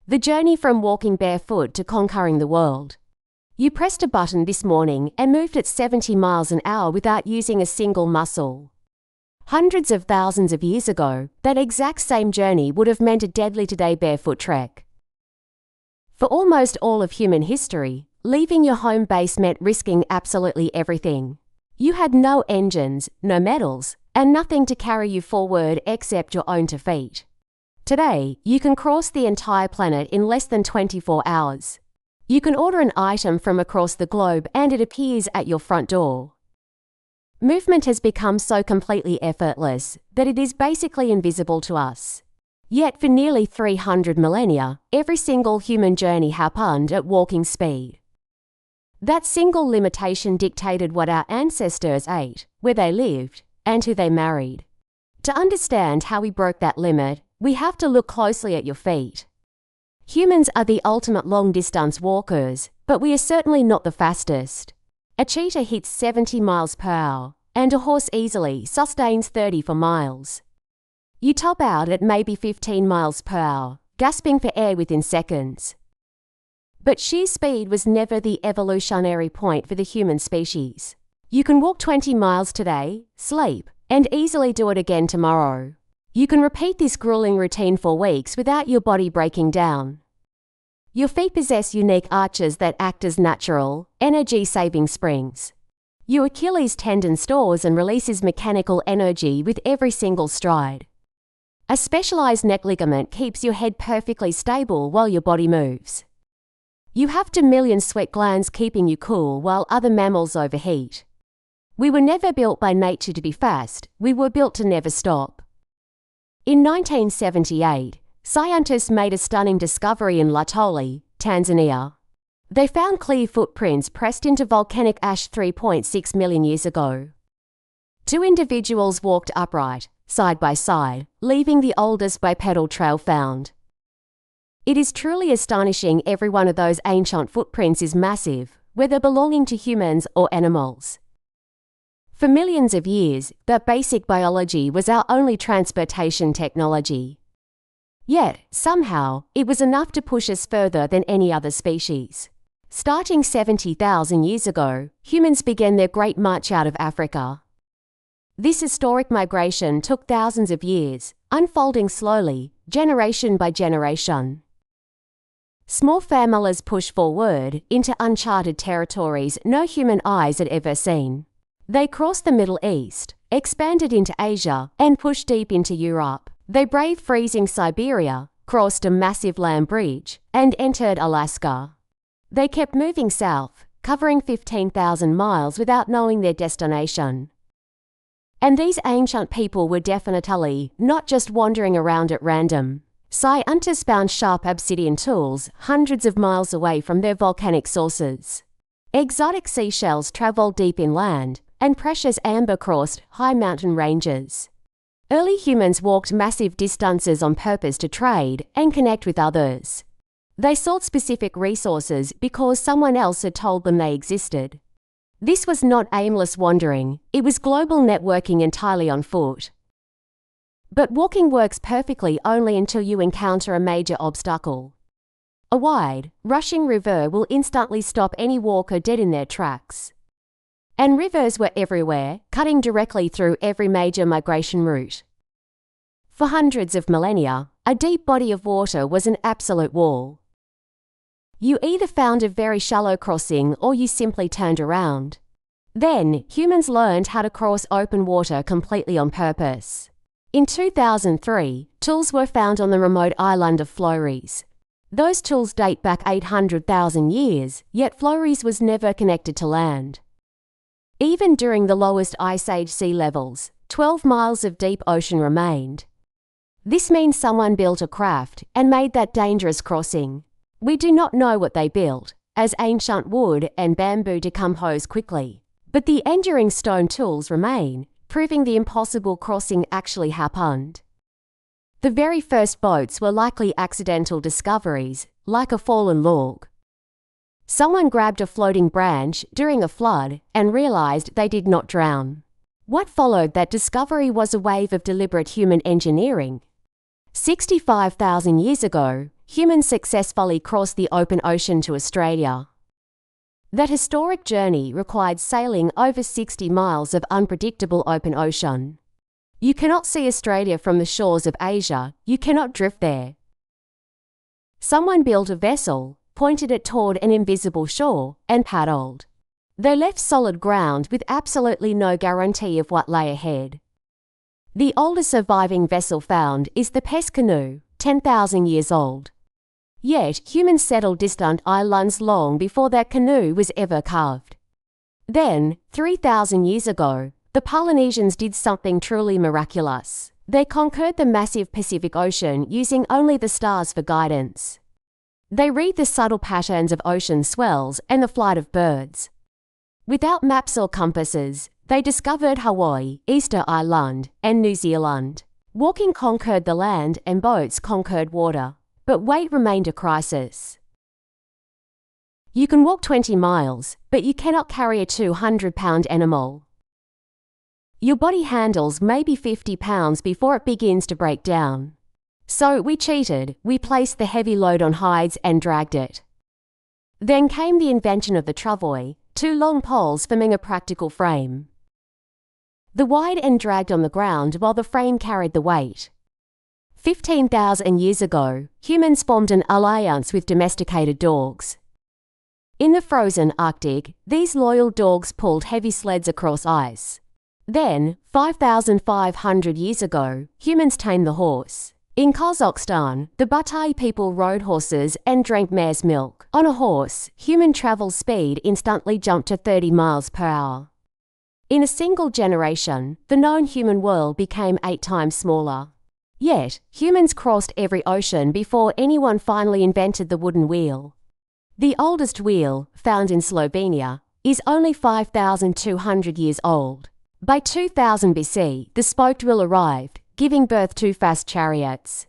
The journey from walking barefoot to conquering the world. You pressed a button this morning and moved at 70 miles an hour without using a single muscle. Hundreds of thousands of years ago, that exact same journey would have meant a deadly today barefoot trek. For almost all of human history, leaving your home base meant risking absolutely everything. You had no engines, no metals, and nothing to carry you forward except your own 2 feet. Today, you can cross the entire planet in less than 24 hours. You can order an item from across the globe and it appears at your front door. Movement has become so completely effortless that it is basically invisible to us. Yet for nearly 300 millennia, every single human journey happened at walking speed. That single limitation dictated what our ancestors ate, where they lived, and who they married. To understand how we broke that limit, we have to look closely at your feet. Humans are the ultimate long-distance walkers, but we are certainly not the fastest. A cheetah hits 70 miles per hour, and a horse easily sustains 30 for miles. You top out at maybe 15 miles per hour, gasping for air within seconds. But sheer speed was never the evolutionary point for the human species. You can walk 20 miles today, sleep, and easily do it again tomorrow. You can repeat this grueling routine for weeks without your body breaking down. Your feet possess unique arches that act as natural, energy-saving springs. Your Achilles tendon stores and releases mechanical energy with every single stride. A specialized neck ligament keeps your head perfectly stable while your body moves. You have 2 million sweat glands keeping you cool while other mammals overheat. We were never built by nature to be fast, we were built to never stop. In 1978, scientists made a stunning discovery in Latoli, Tanzania. They found clear footprints pressed into volcanic ash 3.6 million years ago. 2 individuals walked upright, side by side, leaving the oldest bipedal trail found. It is truly astonishing every one of those ancient footprints is massive, whether belonging to humans or animals. For millions of years, that basic biology was our only transportation technology. Yet, somehow, it was enough to push us further than any other species. Starting 70,000 years ago, humans began their great march out of Africa. This historic migration took thousands of years, unfolding slowly, generation by generation. Small families pushed forward into uncharted territories no human eyes had ever seen. They crossed the Middle East, expanded into Asia, and pushed deep into Europe. They braved freezing Siberia, crossed a massive land bridge, and entered Alaska. They kept moving south, covering 15,000 miles without knowing their destination. And these ancient people were definitely not just wandering around at random. Scientists found sharp obsidian tools hundreds of miles away from their volcanic sources. Exotic seashells traveled deep inland, and precious amber crossed high mountain ranges. Early humans walked massive distances on purpose to trade and connect with others. They sought specific resources because someone else had told them they existed. This was not aimless wandering, it was global networking entirely on foot. But walking works perfectly only until you encounter a major obstacle. A wide, rushing river will instantly stop any walker dead in their tracks. And rivers were everywhere, cutting directly through every major migration route. For hundreds of millennia, a deep body of water was an absolute wall. You either found a very shallow crossing or you simply turned around. Then, humans learned how to cross open water completely on purpose. In 2003, tools were found on the remote island of Flores. Those tools date back 800,000 years, yet Flores was never connected to land. Even during the lowest Ice Age sea levels, 12 miles of deep ocean remained. This means someone built a craft and made that dangerous crossing. We do not know what they built, as ancient wood and bamboo decompose quickly. But the enduring stone tools remain, proving the impossible crossing actually happened. The very first boats were likely accidental discoveries, like a fallen log. Someone grabbed a floating branch during a flood and realized they did not drown. What followed that discovery was a wave of deliberate human engineering. 65,000 years ago, humans successfully crossed the open ocean to Australia. That historic journey required sailing over 60 miles of unpredictable open ocean. You cannot see Australia from the shores of Asia, you cannot drift there. Someone built a vessel, pointed it toward an invisible shore, and paddled. They left solid ground with absolutely no guarantee of what lay ahead. The oldest surviving vessel found is the Pest canoe, 10,000 years old. Yet, humans settled distant islands long before that canoe was ever carved. Then, 3,000 years ago, the Polynesians did something truly miraculous. They conquered the massive Pacific Ocean using only the stars for guidance. They read the subtle patterns of ocean swells and the flight of birds. Without maps or compasses, they discovered Hawaii, Easter Island, and New Zealand. Walking conquered the land and boats conquered water, but weight remained a crisis. You can walk 20 miles, but you cannot carry a 200-pound animal. Your body handles maybe 50 pounds before it begins to break down. So we cheated, we placed the heavy load on hides and dragged it. Then came the invention of the trave, 2 long poles forming a practical frame. The wide end dragged on the ground while the frame carried the weight. 15,000 years ago, humans formed an alliance with domesticated dogs. In the frozen Arctic, these loyal dogs pulled heavy sleds across ice. Then, 5,500 years ago, humans tamed the horse. In Kazakhstan, the Batai people rode horses and drank mare's milk. On a horse, human travel speed instantly jumped to 30 miles per hour. In a single generation, the known human world became 8 times smaller. Yet, humans crossed every ocean before anyone finally invented the wooden wheel. The oldest wheel, found in Slovenia, is only 5,200 years old. By 2000 BC, the spoked wheel arrived, giving birth to fast chariots.